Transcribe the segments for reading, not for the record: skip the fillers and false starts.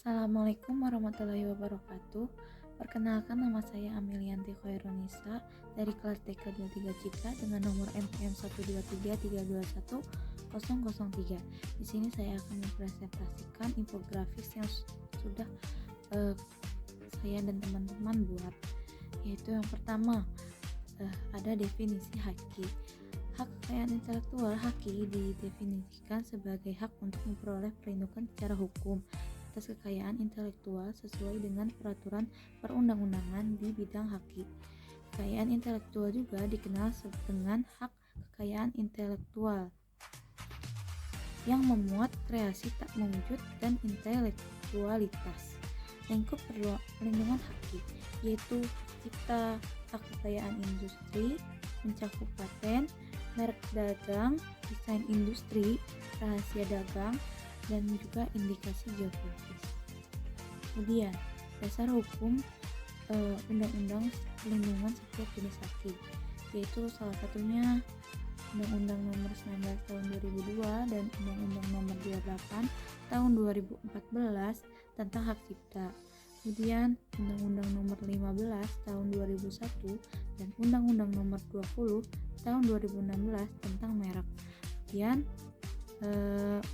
Assalamualaikum warahmatullahi wabarakatuh. Perkenalkan, nama saya Amelianti Khairunisa dari kelas TK23 Citra dengan nomor NPM 12332210003. Di sini saya akan mempresentasikan infografis yang sudah saya dan teman-teman buat. Yaitu yang pertama, ada definisi haki. Hak kekayaan intelektual haki didefinisikan sebagai hak untuk memperoleh perlindungan secara hukum atas kekayaan intelektual sesuai dengan peraturan perundang-undangan di bidang haki. Kekayaan intelektual juga dikenal dengan hak kekayaan intelektual yang memuat kreasi tak mewujud dan intelektualitas. Lingkup perlindungan haki yaitu cipta, hak kekayaan industri, mencakup paten, merek dagang, desain industri, rahasia dagang, dan juga indikasi geografis. Kemudian dasar hukum undang-undang perlindungan setiap jenis haki, yaitu salah satunya Undang-Undang Nomor 19 Tahun 2002 dan Undang-Undang Nomor 28 Tahun 2014 tentang hak cipta. Kemudian Undang-Undang Nomor 15 Tahun 2001 dan Undang-Undang Nomor 20 Tahun 2016 tentang merek. Kemudian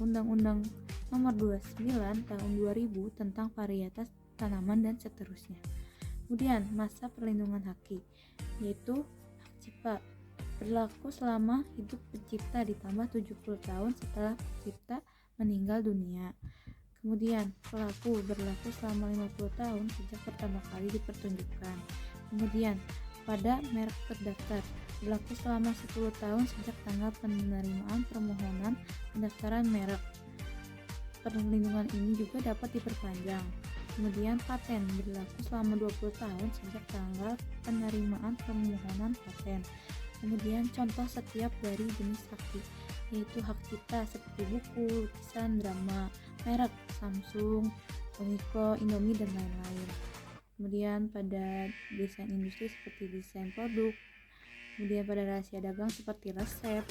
Undang-Undang Nomor 29 Tahun 2000 tentang varietas tanaman dan seterusnya. Kemudian masa perlindungan haki yaitu hak cipta berlaku selama hidup pencipta ditambah 70 tahun setelah pencipta meninggal dunia. Kemudian berlaku selama 50 tahun sejak pertama kali dipertunjukkan. Kemudian pada merek terdaftar berlaku selama 10 tahun sejak tanggal penerimaan permohonan pendaftaran merek. Perlindungan ini juga dapat diperpanjang. Kemudian paten berlaku selama 20 tahun sejak tanggal penerimaan permohonan paten. Kemudian contoh setiap dari jenis haki yaitu hak cipta seperti buku, lukisan, drama, merek Samsung, Uniqlo, Indomie, dan lain-lain. Kemudian pada desain industri seperti desain produk, kemudian pada rahasia dagang seperti resep,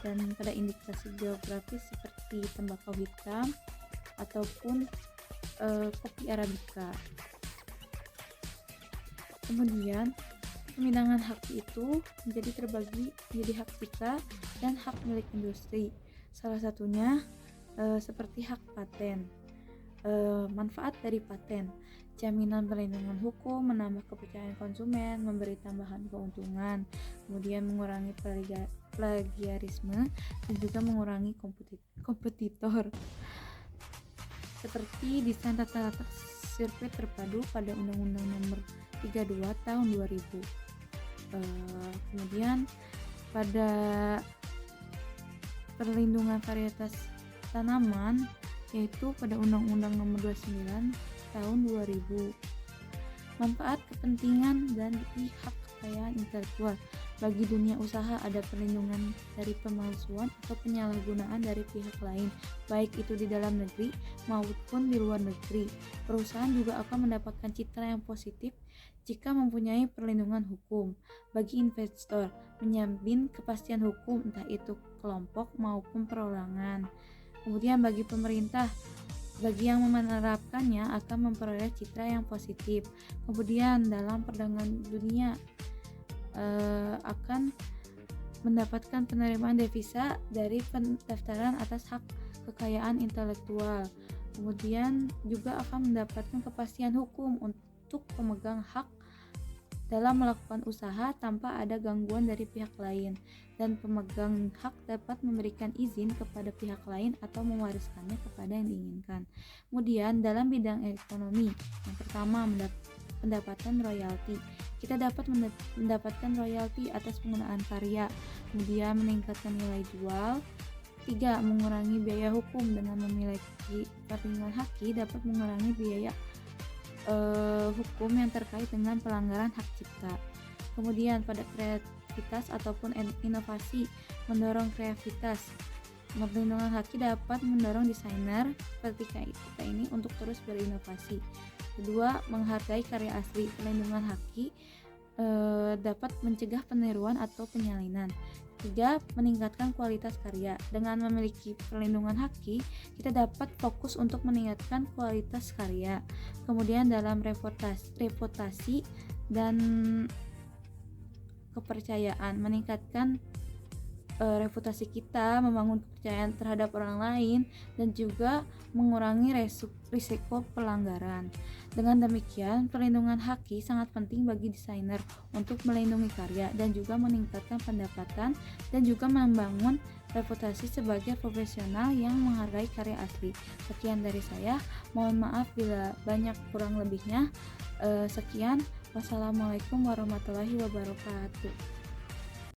dan pada indikasi geografis seperti tembakau hitam ataupun kopi arabica. Kemudian pemindahan hak itu menjadi terbagi menjadi hak cipta dan hak milik industri. Salah satunya seperti hak paten. Manfaat dari paten: jaminan perlindungan hukum, menambah kepercayaan konsumen, memberi tambahan keuntungan, kemudian mengurangi plagiarisme, dan juga mengurangi kompetitor. Seperti desain tata sirkuit terpadu pada Undang-Undang Nomor 32 Tahun 2000. Kemudian pada perlindungan varietas tanaman yaitu pada Undang-Undang Nomor 29 Tahun 2000. Manfaat, kepentingan, dan hak kekayaan intelektual. Bagi dunia usaha ada perlindungan dari pemalsuan atau penyalahgunaan dari pihak lain, baik itu di dalam negeri maupun di luar negeri. Perusahaan juga akan mendapatkan citra yang positif jika mempunyai perlindungan hukum. Bagi investor, menjamin kepastian hukum entah itu kelompok maupun perorangan. Kemudian bagi pemerintah, bagi yang menerapkannya akan memperoleh citra yang positif. Kemudian dalam perdagangan dunia akan mendapatkan penerimaan devisa dari pendaftaran atas hak kekayaan intelektual. Kemudian juga akan mendapatkan kepastian hukum untuk pemegang hak dalam melakukan usaha tanpa ada gangguan dari pihak lain, dan pemegang hak dapat memberikan izin kepada pihak lain atau mewariskannya kepada yang diinginkan. Kemudian dalam bidang ekonomi, yang pertama pendapatan royalti. Kita dapat mendapatkan royalti atas penggunaan karya, kemudian meningkatkan nilai jual. 3. Mengurangi biaya hukum. Dengan memiliki perlindungan haki dapat mengurangi biaya hukum yang terkait dengan pelanggaran hak cipta. Kemudian pada kreativitas ataupun inovasi, mendorong kreativitas. Perlindungan haki dapat mendorong desainer seperti kita ini untuk terus berinovasi. Kedua, menghargai karya asli. Perlindungan haki dapat mencegah peniruan atau penyalinan. Tiga, meningkatkan kualitas karya. Dengan memiliki perlindungan haki, kita dapat fokus untuk meningkatkan kualitas karya. Kemudian dalam reputasi dan kepercayaan, meningkatkan reputasi kita, membangun kepercayaan terhadap orang lain, dan juga mengurangi risiko pelanggaran. Dengan demikian, perlindungan haki sangat penting bagi desainer untuk melindungi karya dan juga meningkatkan pendapatan dan juga membangun reputasi sebagai profesional yang menghargai karya asli. Sekian dari saya, mohon maaf bila banyak kurang lebihnya. Sekian, wassalamualaikum warahmatullahi wabarakatuh.